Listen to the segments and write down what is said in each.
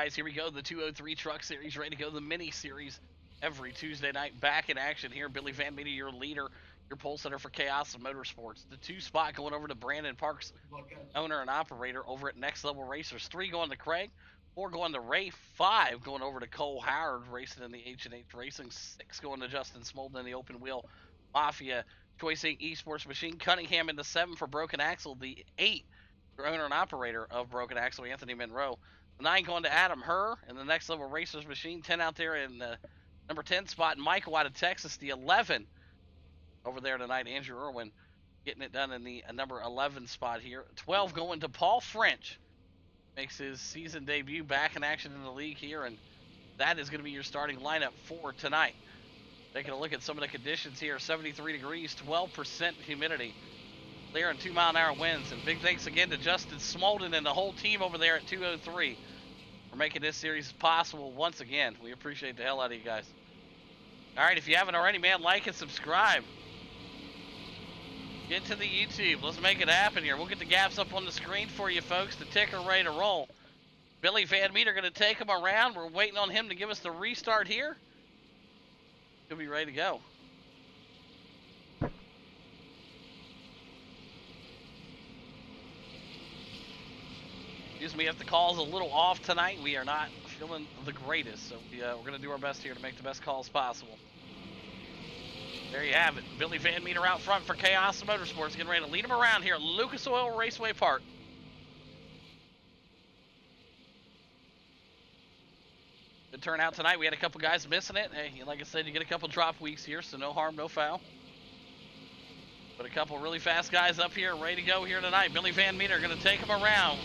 guys. Here we go. The 203 Truck Series, ready to go. The Mini Series every Tuesday night. Back in action here. Billy Van Meter, your leader, your pole setter for Chaos and Motorsports. The 2 spot going over to Brandon Parks, owner and operator over at Next Level Racers. 3 going to Craig. 4 going to Ray. 5 going over to Cole Howard, racing in the H&H Racing. 6 going to Justin Smolden in the Open Wheel Mafia Choice Inc. Esports Machine. Cunningham in the 7 for Broken Axle. The 8 for owner and operator of Broken Axle, Anthony Monroe. The 9 going to Adam Herr in the Next Level Racers Machine. 10 out there in the number 10 spot. Michael out of Texas. The 11 over there tonight. Andrew Irwin getting it done in the number 11 spot here. 12 going to Paul French. Makes his season debut back in action in the league here, and that is going to be your starting lineup for tonight. Taking a look at some of the conditions here. 73 degrees, 12% humidity. Clear and 2-mile-an-hour winds. And big thanks again to Justin Smolden and the whole team over there at 203 for making this series possible once again. We appreciate the hell out of you guys. All right, if you haven't already, man, like and subscribe. Get to the YouTube. Let's make it happen here. We'll get the gaps up on the screen for you folks. The ticker ready to roll. Billy Van Meter going to take him around. We're waiting on him to give us the restart here. He'll be ready to go. Excuse me if the call's a little off tonight. We are not feeling the greatest, so we're going to do our best here to make the best calls possible. There you have it. Billy Van Meter out front for Chaos Motorsports, getting ready to lead him around here at Lucas Oil Raceway Park. Good turnout tonight. We had a couple guys missing it. Hey, like I said, you get a couple drop weeks here, so no harm, no foul. But a couple really fast guys up here, ready to go here tonight. Billy Van Meter going to take him around.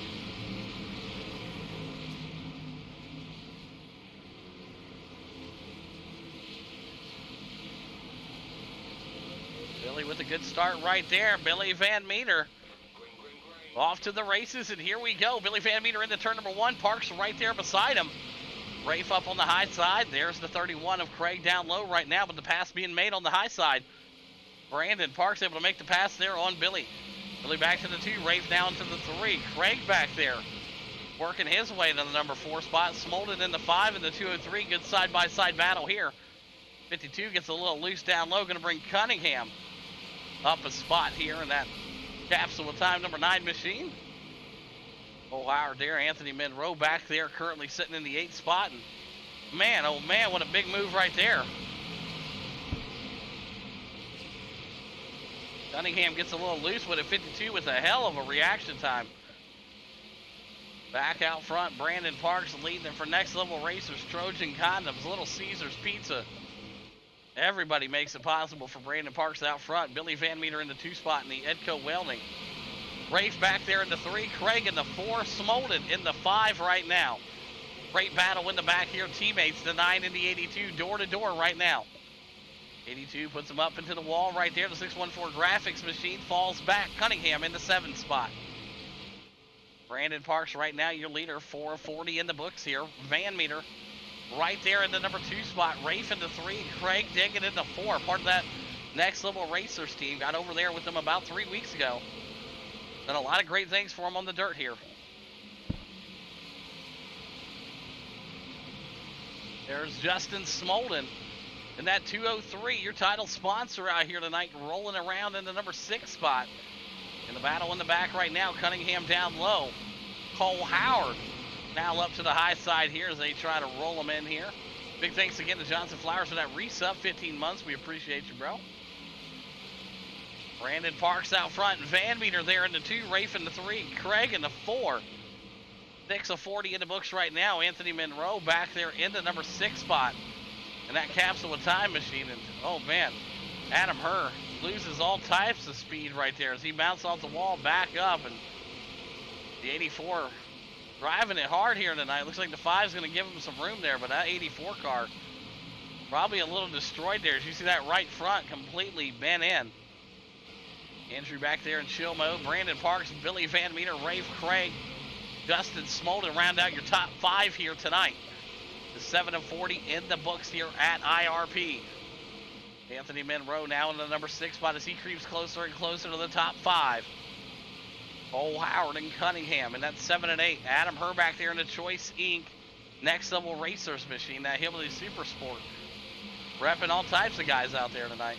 Billy with a good start right there. Billy Van Meter off to the races, and here we go. Billy Van Meter into turn number 1. Parks right there beside him. Rafe up on the high side. There's the 31 of Craig down low right now, but the pass being made on the high side. Brandon Parks able to make the pass there on Billy. Billy back to the 2. Rafe down to the 3. Craig back there working his way to the number 4 spot. Smolden in the 5 and the 203. Good side-by-side battle here. 52 gets a little loose down low. Going to bring Cunningham up a spot here in that capsule with time number 9 machine. Oh, Howard there. Anthony Monroe back there currently sitting in the 8th spot. And man, oh man, what a big move right there. Cunningham gets a little loose with it. 52 with a hell of a reaction time. Back out front, Brandon Parks leading them for Next Level Racers, Trojan Condoms, Little Caesars Pizza. Everybody makes it possible for Brandon Parks out front. Billy Van Meter in the 2 spot in the Edco Welding. Rafe back there in the 3. Craig in the 4. Smolden in the 5 right now. Great battle in the back here. Teammates, the 9 and the 82, door to door right now. 82 puts him up into the wall right there. The 614 graphics machine falls back. Cunningham in the 7 spot. Brandon Parks right now, your leader, 440 in the books here. Van Meter right there in the number 2 spot. Rafe in the 3. Craig digging in the 4. Part of that Next Level Racers team. Got over there with them about 3 weeks ago. Done a lot of great things for him on the dirt here. There's Justin Smolden in that 203, your title sponsor out here tonight, rolling around in the number 6 spot. In the battle in the back right now, Cunningham down low. Cole Howard now up to the high side here as they try to roll him in here. Big thanks again to Johnson Flowers for that resub, 15 months. We appreciate you, bro. Brandon Parks out front. Van Meter there in the 2. Rafe in the 3. Craig in the 4. 6 of 40 in the books right now. Anthony Monroe back there in the number 6 spot. And that capsule with time machine. And oh man, Adam Herr loses all types of speed right there as he mounts off the wall back up. And the 84 driving it hard here tonight. Looks like the 5 is going to give him some room there. But that 84 car probably a little destroyed there. As you see that right front completely bent in. Andrew back there in chill mode. Brandon Parks, Billy Van Meter, Rafe Craig, Justin Smolden round out your top 5 here tonight. The 7 of 40 in the books here at IRP. Anthony Monroe now in the number 6 spot as he creeps closer and closer to the top 5. Cole Howard and Cunningham in that 7 and 8. Adam Herr back there in the Choice Inc. Next Level Racers machine, that Hillbilly Super Sport. Repping all types of guys out there tonight.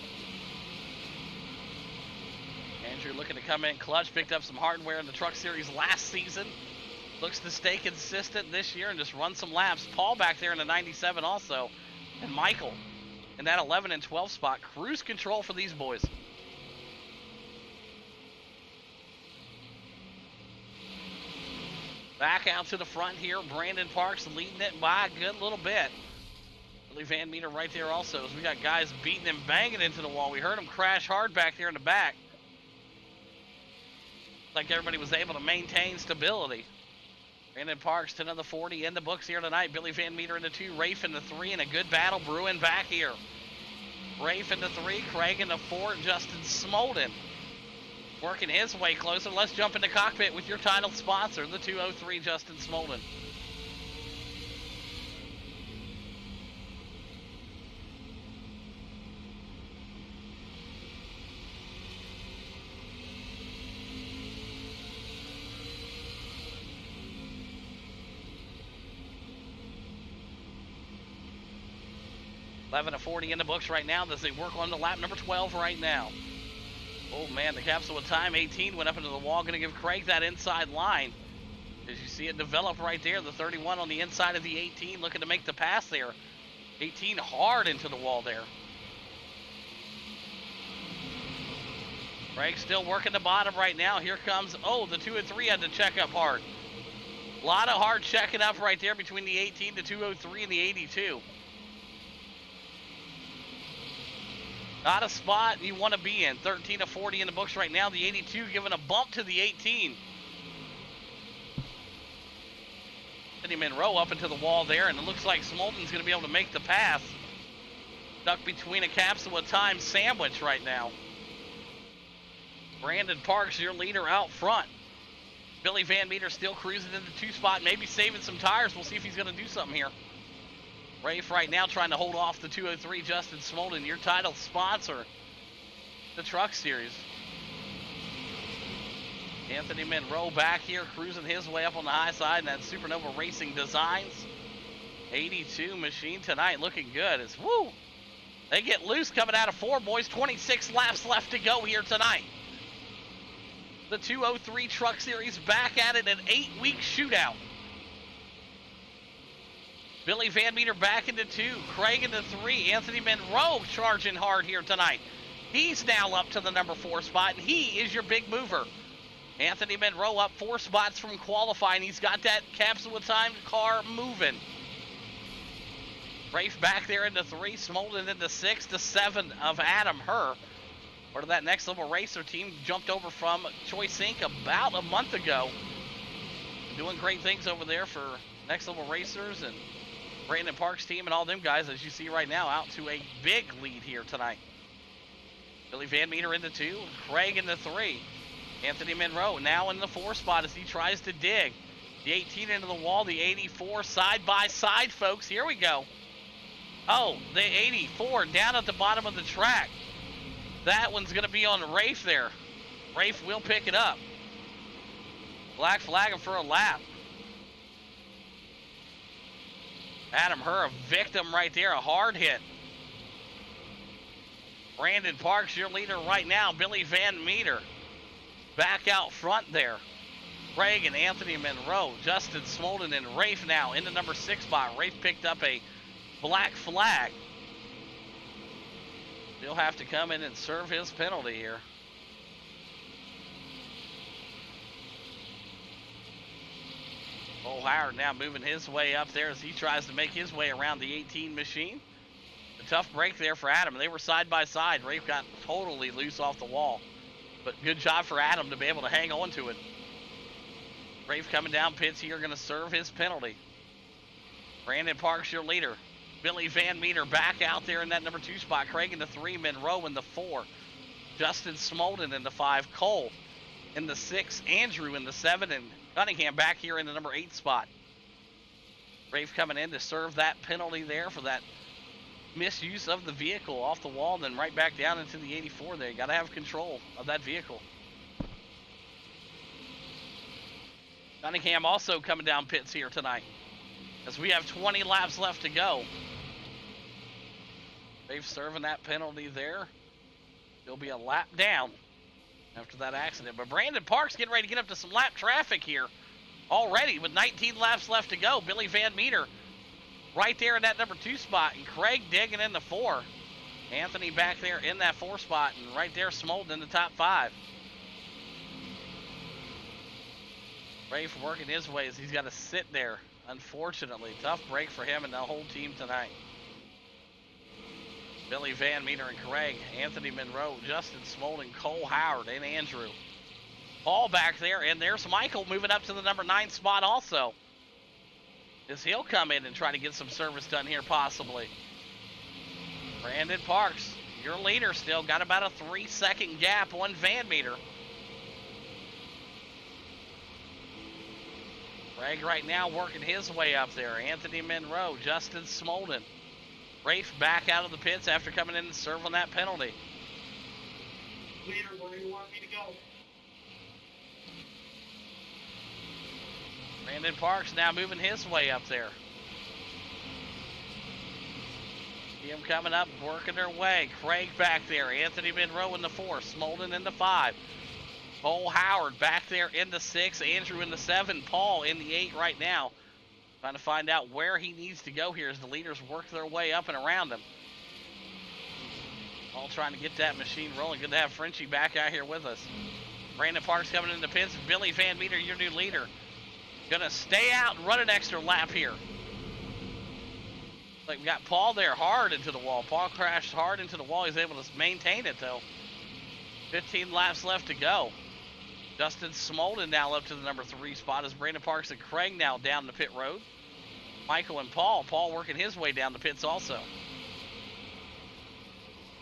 Andrew looking to come in clutch, picked up some hardware in the Truck Series last season. Looks to stay consistent this year and just run some laps. Paul back there in the 97 also. And Michael in that 11 and 12 spot. Cruise control for these boys. Back out to the front here. Brandon Parks leading it by a good little bit. Billy Van Meter right there also, as we got guys beating and banging into the wall. We heard him crash hard back there in the back. Like everybody was able to maintain stability. Brandon Parks to another 40 in the books here tonight. Billy Van Meter in the 2, Rafe in the 3, and a good battle brewing back here. Rafe in the 3, Craig in the 4, Justin Smolden working his way closer. Let's jump in the cockpit with your title sponsor, the 203 Justin Smolden. $11 to $40 in the books right now as they work on the lap number 12 right now. Oh man, the capsule of time 18 went up into the wall, going to give Craig that inside line. As you see it develop right there, the 31 on the inside of the 18 looking to make the pass there. 18 hard into the wall there. Craig still working the bottom right now. Here comes, the 2 and 3 had to check up hard. A lot of hard checking up right there between the 18, the 203, and the 82. Not a spot you want to be in. 13 to 40 in the books right now. The 82 giving a bump to the 18. Sending him in row up into the wall there, and it looks like Smolden's going to be able to make the pass. Stuck between a capsule of time sandwich right now. Brandon Parks, your leader out front. Billy Van Meter still cruising in the 2 spot, maybe saving some tires. We'll see if he's going to do something here. Rafe right now trying to hold off the 203 Justin Smolden, your title sponsor, the Truck Series. Anthony Monroe back here cruising his way up on the high side in that Supernova Racing Designs 82 machine tonight, looking good. As woo, they get loose coming out of 4, boys. 26 laps left to go here tonight. The 203 Truck Series back at it, an 8-week shootout. Billy Van Meter back into 2, Craig into 3, Anthony Monroe charging hard here tonight. He's now up to the number 4 spot, and he is your big mover. Anthony Monroe up 4 spots from qualifying. He's got that capsule of time car moving. Rafe back there into 3, Smolden into 6, to 7 of Adam Herr. Part of that Next Level Racer team, jumped over from Choice Inc. about a month ago. Doing great things over there for Next Level Racers and Brandon Parks' team and all them guys, as you see right now, out to a big lead here tonight. Billy Van Meter into 2, Craig into 3. Anthony Monroe now in the 4 spot as he tries to dig. The 18 into the wall, the 84 side by side, folks. Here we go. Oh, the 84 down at the bottom of the track. That one's going to be on Rafe there. Rafe will pick it up. Black flagging for a lap. Adam Herr, a victim right there, a hard hit. Brandon Parks, your leader right now. Billy Van Meter back out front there. Craig and Anthony Monroe, Justin Smolden, and Rafe now in the number 6 spot. Rafe picked up a black flag. He'll have to come in and serve his penalty here. Howard now moving his way up there as he tries to make his way around the 18 machine. A tough break there for Adam. They were side by side. Rafe got totally loose off the wall. But good job for Adam to be able to hang on to it. Rafe coming down pits here, going to serve his penalty. Brandon Parks, your leader. Billy Van Meter back out there in that number 2 spot. Craig in the 3, Monroe in the 4. Justin Smolden in the 5. Cole in the 6. Andrew in the 7. And Cunningham back here in the number 8 spot. Rafe coming in to serve that penalty there for that misuse of the vehicle off the wall, then right back down into the 84 there. You got to have control of that vehicle. Cunningham also coming down pits here tonight. as we have 20 laps left to go. They've serving that penalty there. There'll be a lap down after that accident. But Brandon Parks getting ready to get up to some lap traffic here already with 19 laps left to go. Billy Van Meter right there in that number 2 spot, and Craig digging in the 4. Anthony back there in that 4 spot, and right there Smolden in the top 5. Rafe working his way as he's got to sit there. Unfortunately, tough break for him and the whole team tonight. Billy Van Meter and Craig, Anthony Monroe, Justin Smolden, Cole Howard, and Andrew. Paul back there, and there's Michael moving up to the number 9 spot also. As he'll come in and try to get some service done here possibly. Brandon Parks, your leader still, got about a 3-second gap on Van Meter. Craig right now working his way up there. Anthony Monroe, Justin Smolden. Rafe back out of the pits after coming in and serving that penalty. Leader, where do you want me to go? Brandon Parks now moving his way up there. See him coming up, working their way. Craig back there. Anthony Monroe in the 4. Smolden in the 5. Cole Howard back there in the 6. Andrew in the 7. Paul in the 8 right now. Trying to find out where he needs to go here as the leaders work their way up and around him. All trying to get that machine rolling. Good to have Frenchie back out here with us. Brandon Parks coming in the pits. Billy Van Meter, your new leader. Gonna stay out and run an extra lap here. Like we got Paul there hard into the wall. Paul crashed hard into the wall. He's able to maintain it though. 15 laps left to go. Justin Smolden now up to the number 3 spot as Brandon Parks and Craig now down the pit road. Michael and Paul. Paul working his way down the pits also.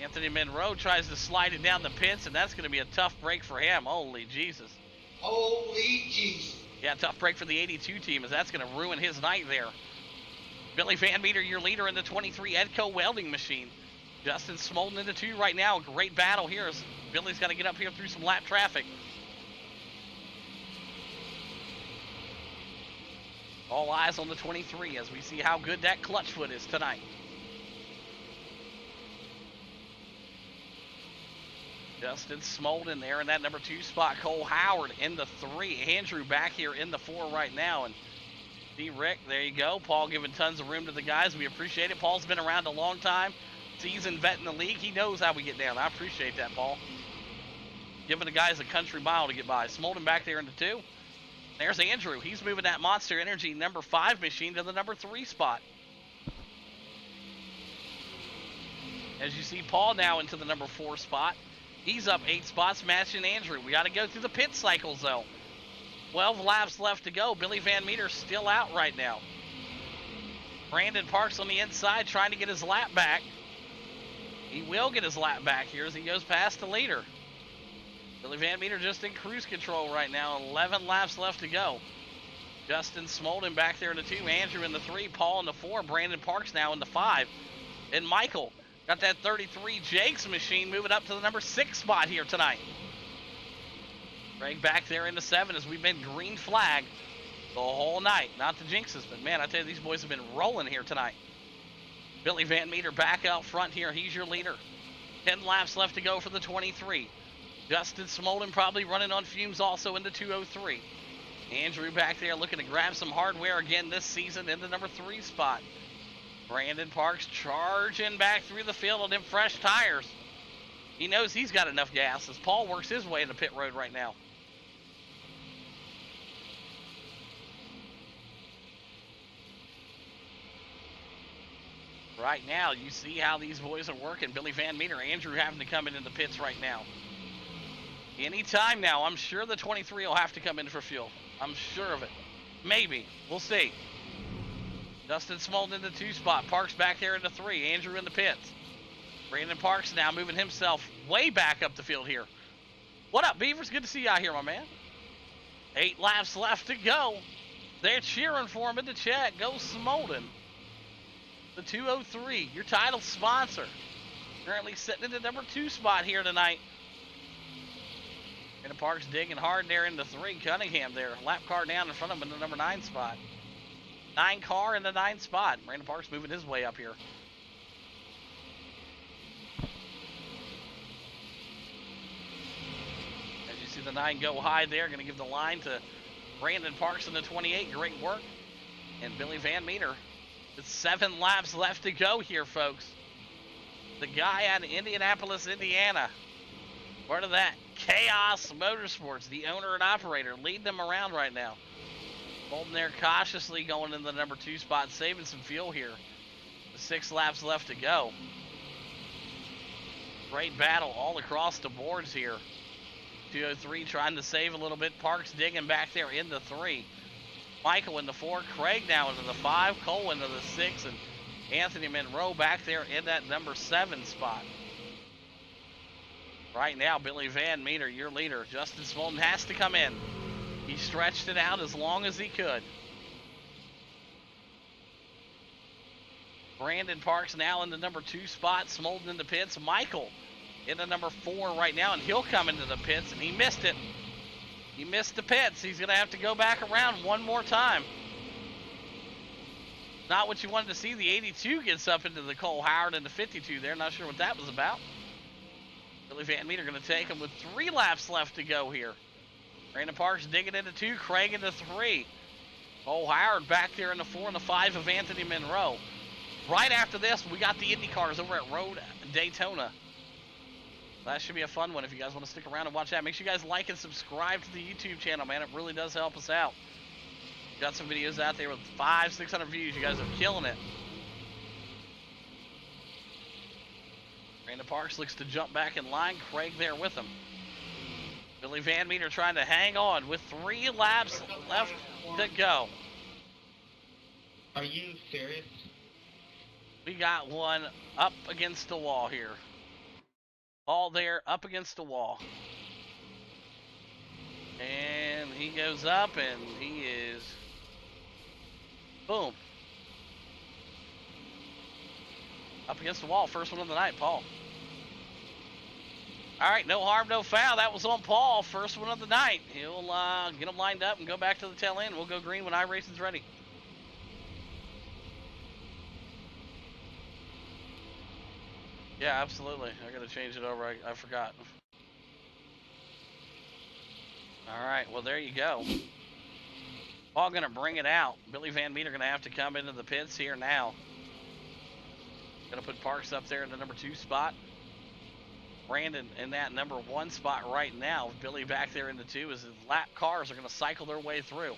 Anthony Monroe tries to slide it down the pits, and that's going to be a tough break for him. Holy Jesus. Holy Jesus. Yeah, tough break for the 82 team as that's going to ruin his night there. Billy Van Meter, your leader in the 23 Edco welding machine. Justin Smolden in the 2 right now. Great battle here as Billy's got to get up here through some lap traffic. All eyes on the 23 as we see how good that clutch foot is tonight. Justin Smolden there in that number 2 spot. Cole Howard in the 3. Andrew back here in the 4 right now. And see Rick, there you go. Paul giving tons of room to the guys. We appreciate it. Paul's been around a long time. Seasoned vet in the league. He knows how we get down. I appreciate that, Paul. Giving the guys a country mile to get by. Smolden back there in the 2. There's Andrew. He's moving that Monster Energy number 5 machine to the number 3 spot. As you see Paul now into the number 4 spot. He's up 8 spots, matching Andrew. We got to go through the pit cycles, though. 12 laps left to go. Billy Van Meter still out right now. Brandon Parks on the inside trying to get his lap back. He will get his lap back here as he goes past the leader. Billy Van Meter just in cruise control right now. 11 laps left to go. Justin Smolden back there in the 2. Andrew in the 3. Paul in the 4. Brandon Parks now in the 5. And Michael got that 33 Jakes machine moving up to the number 6 spot here tonight. Craig back there in the 7 as we've been green flag the whole night. Not the jinxes, but man, I tell you, these boys have been rolling here tonight. Billy Van Meter back out front here. He's your leader. 10 laps left to go for the 23. Justin Smolden probably running on fumes also in the 203. Andrew back there looking to grab some hardware again this season in the number 3 spot. Brandon Parks charging back through the field on them fresh tires. He knows he's got enough gas as Paul works his way in the pit road right now. Right now, you see how these boys are working. Billy Van Meter, Andrew having to come in the pits right now. Anytime now, I'm sure the 23 will have to come in for fuel. I'm sure of it. Maybe. We'll see. Justin Smolden in the 2 spot. Parks back there in the 3. Andrew in the pits. Brandon Parks now moving himself way back up the field here. What up, Beavers? Good to see you out here, my man. 8 laps left to go. They're cheering for him in the chat. Go Smolden. The 203, your title sponsor. Currently sitting in the number 2 spot here tonight. Brandon Parks digging hard there in the 3. Cunningham there. Lap car down in front of him in the number 9 spot. 9 car in the 9th spot. Brandon Parks moving his way up here. As you see the 9 go high there, going to give the line to Brandon Parks in the 28. Great work. And Billy Van Meter. With 7 laps left to go here, folks. The guy out of Indianapolis, Indiana. Part of that Chaos Motorsports, the owner and operator, leading them around right now. Holding there cautiously, going in the number 2 spot, saving some fuel here. With 6 laps left to go. Great battle all across the boards here. 203 trying to save a little bit. Parks digging back there in the 3. Michael in the 4. Craig now into the 5. Cole into the 6. And Anthony Monroe back there in that number 7 spot. Right now, Billy Van Meter, your leader. Justin Smolden has to come in. He stretched it out as long as he could. Brandon Parks now in the number 2 spot. Smolden in the pits. Michael in the number 4 right now, and he'll come into the pits, and he missed it. He missed the pits. He's going to have to go back around one more time. Not what you wanted to see. The 82 gets up into the Cole Howard and the 52 there. Not sure what that was about. Billy Van Meter going to take him with 3 laps left to go here. Brandon Parks digging into 2. Craig into 3. Cole Howard back there in the 4 and the 5 of Anthony Monroe. Right after this, we got the Indy cars over at Road Daytona. That should be a fun one if you guys want to stick around and watch that. Make sure you guys like and subscribe to the YouTube channel, man. It really does help us out. Got some videos out there with 500-600 views. You guys are killing it. Brandon Parks looks to jump back in line. Craig there with him. Billy Van Meter trying to hang on with 3 laps left to go. Are you serious? We got one up against the wall here. All there, up against the wall. And he goes up, and he is... Boom. Up against the wall. First one of the night, Paul. All right, no harm, no foul. That was on Paul. First one of the night. He'll get them lined up and go back to the tail end. We'll go green when iRacing's ready. Yeah, absolutely. I got to change it over. I forgot. All right, well, there you go. Paul going to bring it out. Billy Van Meter going to have to come into the pits here now. Going to put Parks up there in the number 2 spot. Brandon in that number 1 spot right now. Billy back there in the 2 as the lap cars are going to cycle their way through.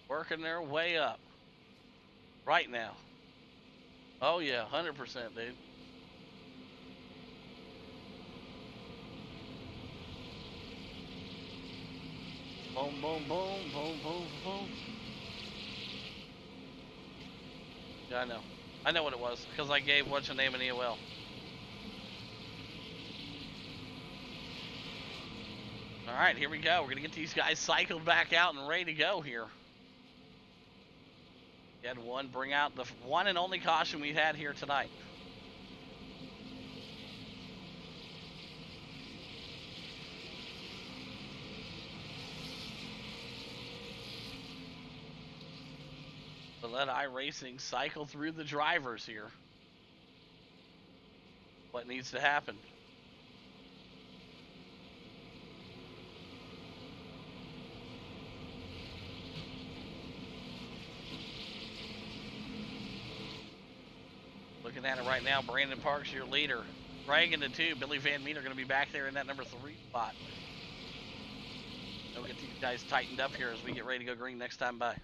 Working their way up. Right now. Oh yeah, 100%, dude. Boom, boom, boom, boom, boom, boom. Yeah, I know. I know what it was, because I gave what's your name an EOL. Alright, here we go. We're going to get these guys cycled back out and ready to go here. We had one bring out the one and only caution we've had here tonight. So let iRacing cycle through the drivers here. What needs to happen? Looking at it right now, Brandon Parks, your leader. Craig in the 2. Billy Van Meter going to be back there in that number 3 spot. We'll get these guys tightened up here as we get ready to go green next time by.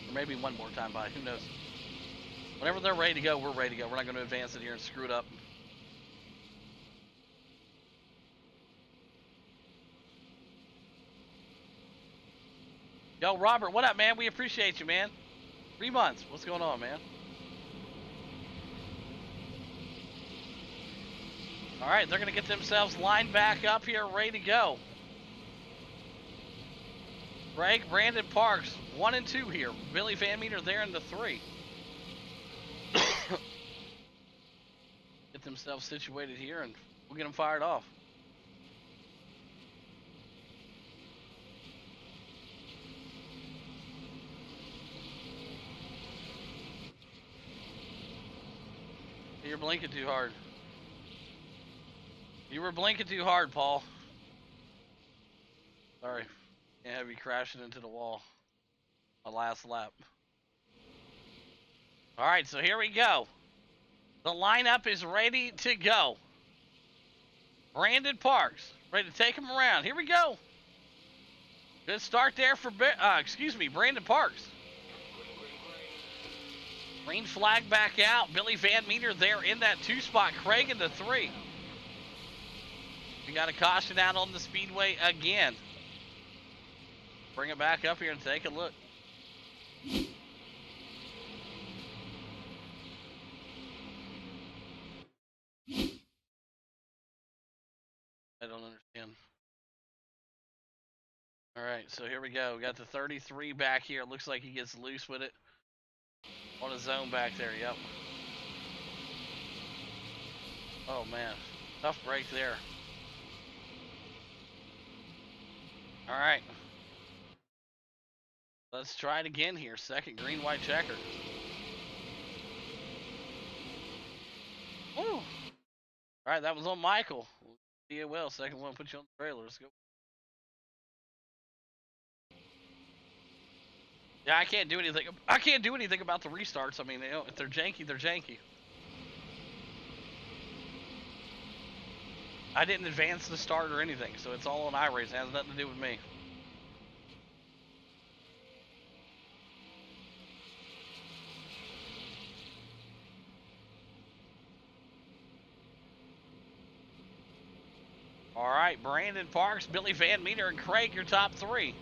Or maybe one more time by. Who knows? Whenever they're ready to go, we're ready to go. We're not going to advance it here and screw it up. Yo, Robert, what up, man? We appreciate you, man. 3 months. What's going on, man? All right, they're going to get themselves lined back up here, ready to go. Craig, Brandon Parks, 1 and 2 here. Billy Van Meter there in the 3. Get themselves situated here, and we'll get them fired off. You're blinking too hard. You were blinking too hard, Paul. Sorry. Can't have you crashing into the wall. My last lap. Alright, so here we go. The lineup is ready to go. Brandon Parks, ready to take him around. Here we go. Good start there for, Brandon Parks. Green flag back out. Billy Van Meter there in that 2 spot. Craig in the 3. We got a caution out on the speedway again. Bring it back up here and take a look. I don't understand. All right, so here we go. We got the 33 back here. It looks like he gets loose with it. On a zone back there, yep. Oh, man. Tough break there. All right. Let's try it again here. Second green, white checker. Woo! All right, that was on Michael. Yeah, well, second one put you on the trailer. Let's go. Yeah, I can't do anything. I can't do anything about the restarts. I mean, if they're janky, they're janky. I didn't advance the start or anything, so it's all on iRace. It has nothing to do with me. All right, Brandon Parks, Billy Van Meter, and Craig, your top 3.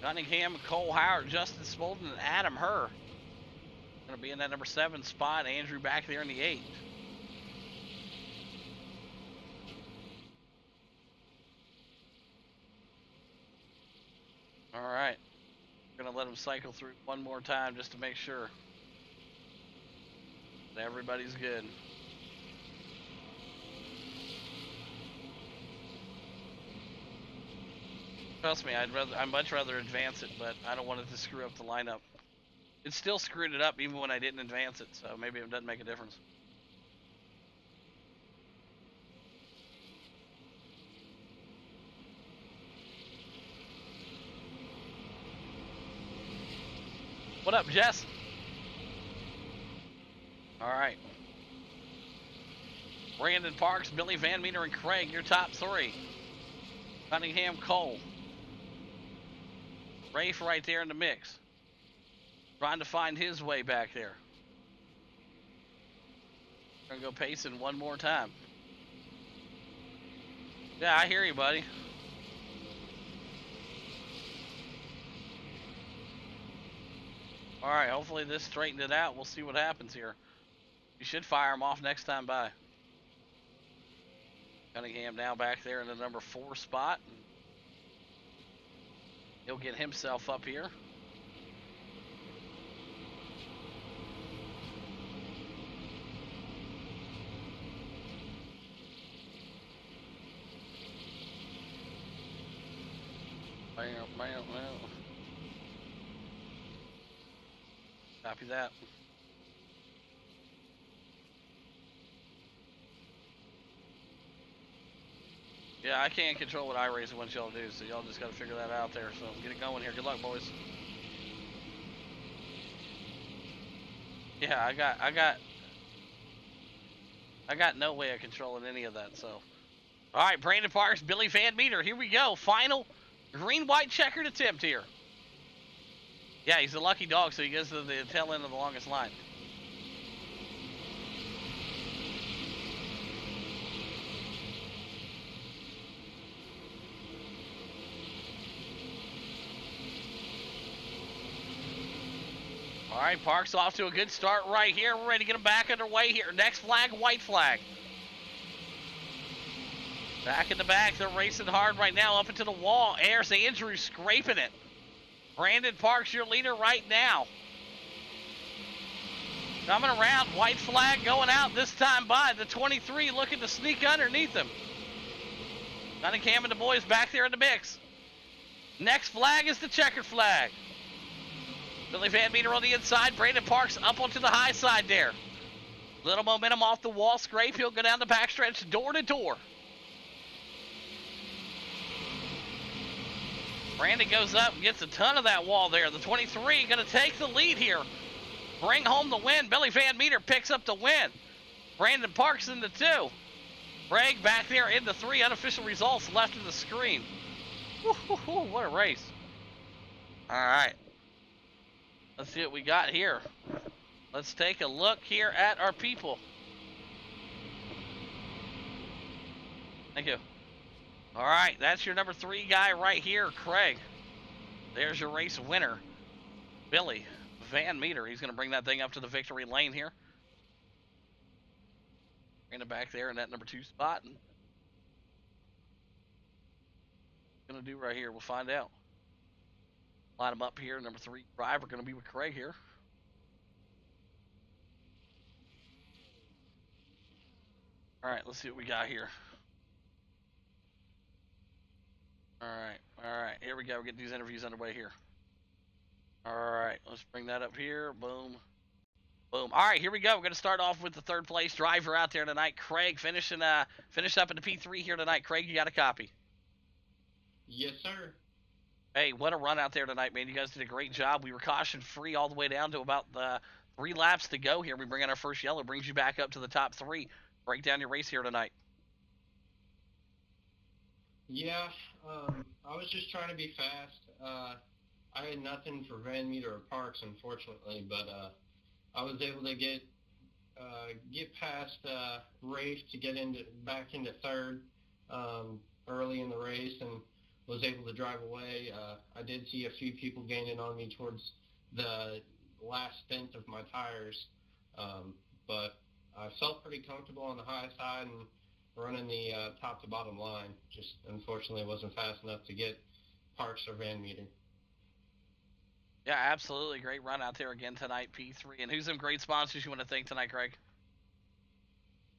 Cunningham, Cole Howard, Justin Smolden, and Adam Herr. Going to be in that number 7 spot. Andrew back there in the 8. All right. We're going to let them cycle through one more time just to make sure that everybody's good. Trust me, I'd much rather advance it, but I don't want it to screw up the lineup. It still screwed it up even when I didn't advance it, so maybe it doesn't make a difference. What up, Jess? All right. Brandon Parks, Billy Van Meter, and Craig, your top 3. Cunningham, Cole. Rafe right there in the mix. Trying to find his way back there. Gonna go pacing one more time. Yeah, I hear you, buddy. All right, hopefully this straightened it out. We'll see what happens here. You should fire him off next time by. Cunningham now back there in the number 4 spot. He'll get himself up here. Copy that. Yeah, I can't control what iRacing wants y'all to do, so y'all just got to figure that out there. So get it going here. Good luck, boys. Yeah, I got no way of controlling any of that. So, all right, Brandon Parks, Billy Van Meter. Here we go. Final green-white checkered attempt here. Yeah, he's a lucky dog, so he goes to the tail end of the longest line. All right, Parks off to a good start right here. We're ready to get him back underway here. Next flag, white flag. Back in the back, they're racing hard right now up into the wall. There's Andrew scraping it. Brandon Parks, your leader right now. Coming around, white flag going out this time by the 23, looking to sneak underneath him. Cunningham and the boys back there in the mix. Next flag is the checkered flag. Billy Van Meter on the inside. Brandon Parks up onto the high side there. Little momentum off the wall scrape. He'll go down the backstretch door to door. Brandon goes up and gets a ton of that wall there. The 23 going to take the lead here. Bring home the win. Billy Van Meter picks up the win. Brandon Parks in the 2. Greg back there in the 3. Unofficial results left of the screen. Woo-hoo-hoo, what a race. All right. Let's see what we got here. Let's take a look here at our people. Thank you. All right, that's your number 3 guy right here, Craig. There's your race winner, Billy Van Meter. He's going to bring that thing up to the victory lane here. Bring it back there in that number 2 spot. And going to do right here, we'll find out. Line him up here. Number 3 driver going to be with Craig here. All right, let's see what we got here. All right, here we go. We're getting these interviews underway here. All right, let's bring that up here. Boom, boom. All right, here we go. We're going to start off with the 3rd place driver out there tonight, Craig. Finish up in the P3 here tonight. Craig, you got a copy? Yes, sir. Hey, what a run out there tonight, man. You guys did a great job. We were caution-free all the way down to about 3 laps to go here. We bring in our first yellow. Brings you back up to the top 3. Break down your race here tonight. Yeah, I was just trying to be fast. I had nothing for Van Meter or Parks, unfortunately, but I was able to get past Rafe to get back into 3rd early in the race, and was able to drive away. I did see a few people gaining on me towards the last stint of my tires, but I felt pretty comfortable on the high side and running the top to bottom line. Just unfortunately wasn't fast enough to get Parks or Van Meter. Yeah, absolutely. Great run out there again tonight, P3. And who's some great sponsors you want to thank tonight, Craig?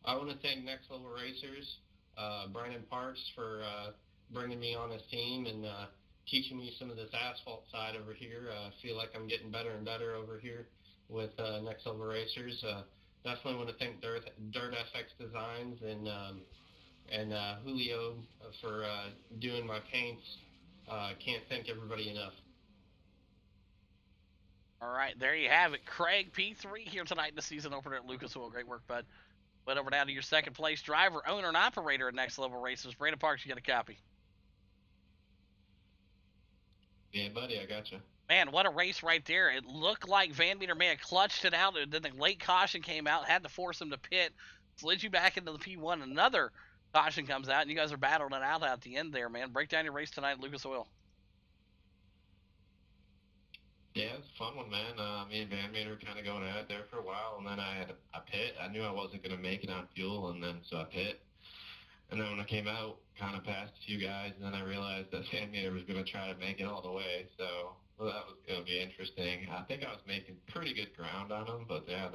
I want to thank Next Level Racers, Brandon Parks for bringing me on his team and teaching me some of this asphalt side over here. I feel like I'm getting better and better over here with Next Level Racers. Definitely want to thank Dirt FX Designs and Julio for doing my paints. Can't thank everybody enough. All right, there you have it. Craig, P3 here tonight in the season opener at Lucas Oil. Great work, bud. Went over down to your 2nd place driver, owner, and operator at Next Level Racers. Brandon Parks, you got a copy? Yeah, buddy, I got you. Man, what a race right there. It looked like Van Meter may have clutched it out, and then the late caution came out, had to force him to pit, slid you back into the P1. Another caution comes out, and you guys are battling it out at the end there, man. Break down your race tonight at Lucas Oil. Yeah, it's a fun one, man. Me and Van Meter were kind of going at it there for a while, and then I had a pit. I knew I wasn't going to make it on fuel, and then so I pit. And then when I came out, kind of passed a few guys, and then I realized that Van Meter was going to try to make it all the way. So well, that was going to be interesting. I think I was making pretty good ground on him, but yeah,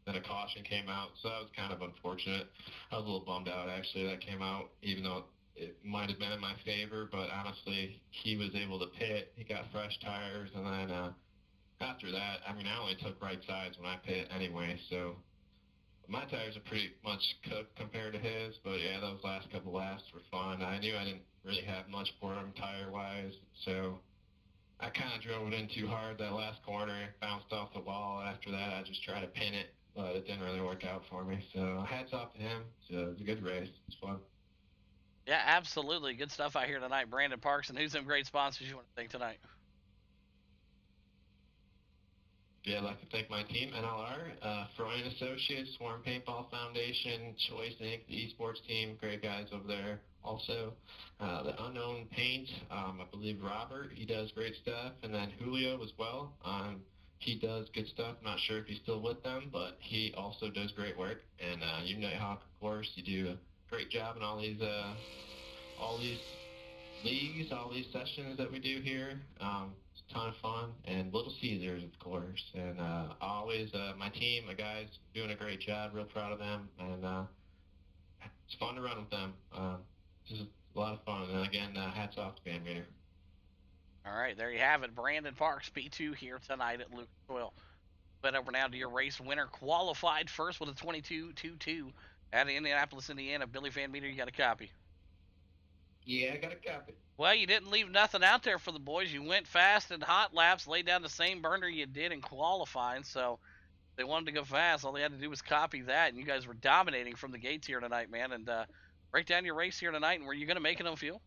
then a caution came out, so that was kind of unfortunate. I was a little bummed out, actually, that came out, even though it might have been in my favor, but honestly, he was able to pit. He got fresh tires, and then after that, I mean, I only took right sides when I pit anyway, so my tires are pretty much cooked compared to his, but yeah, those last couple laps were fun. I knew I didn't really have much for him tire-wise, so I kind of drove it in too hard that last corner, bounced off the wall. After that, I just tried to pin it, but it didn't really work out for me, so hats off to him. So it was a good race. It was fun. Yeah, absolutely. Good stuff out here tonight. Brandon Parks, and who's some great sponsors you want to thank tonight? Yeah, I'd like to thank my team, NLR, Freud Associates, Swarm Paintball Foundation, Choice Inc., the esports team, great guys over there. Also, the Unknown Paint, I believe Robert, he does great stuff, and then Julio as well. He does good stuff. I'm not sure if he's still with them, but he also does great work. And you know how, of course, you do a great job in all these all these leagues, all these sessions that we do here. It's a ton of fun, and Little Caesars, of course. And always, my team, my guys, doing a great job. Real proud of them, and it's fun to run with them. Just a lot of fun. And again, hats off to Van Meter. All right, there you have it. Brandon Parks, P2 here tonight at Lucas Oil. But over now to your race winner, qualified first with a 22.22 at Indianapolis, Indiana. Billy Van Meter, you got a copy. Yeah, I got a copy. Well, you didn't leave nothing out there for the boys. You went fast in hot laps, laid down the same burner you did in qualifying. So they wanted to go fast. All they had to do was copy that, and you guys were dominating from the gates here tonight, man. And break down your race here tonight, and were you going to make it on fuel?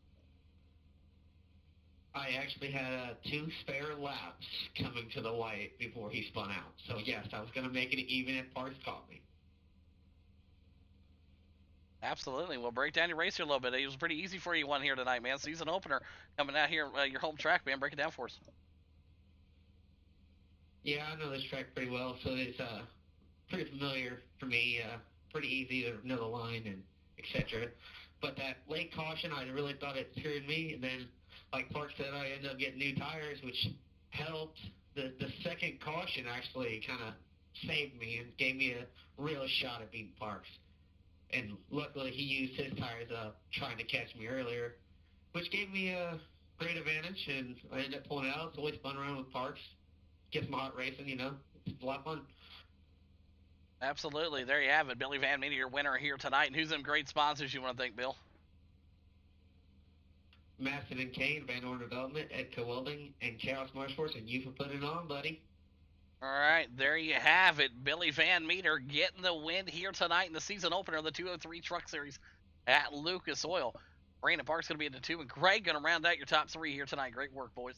I actually had 2 spare laps coming to the light before he spun out. So yes, I was going to make it even if Parks caught me. Absolutely. Well, break down your race here a little bit. It was pretty easy for you one here tonight, man. Season opener coming out here, your home track, man. Break it down for us. Yeah, I know this track pretty well, so it's pretty familiar for me. Pretty easy to know the line and etc. But that late caution, I really thought it scared me. And then, like Park said, I ended up getting new tires, which helped. The second caution actually kind of saved me and gave me a real shot at beating Parks. And luckily, he used his tires up trying to catch me earlier, which gave me a great advantage. And I ended up pulling out. It's always fun around with Parks. Gets my heart racing, It's a lot of fun. Absolutely. There you have it. Billy Van Meter, your winner here tonight. And who's them great sponsors you want to thank, Bill? Maston and Kane, Van Orn Development, Edco Welding, and Chaos Motorsports, and you for putting it on, buddy. All right, there you have it. Billy Van Meter getting the win here tonight in the season opener of the 203 Truck Series at Lucas Oil. Brandon Park's going to be in the 2, and Greg going to round out your top 3 here tonight. Great work, boys.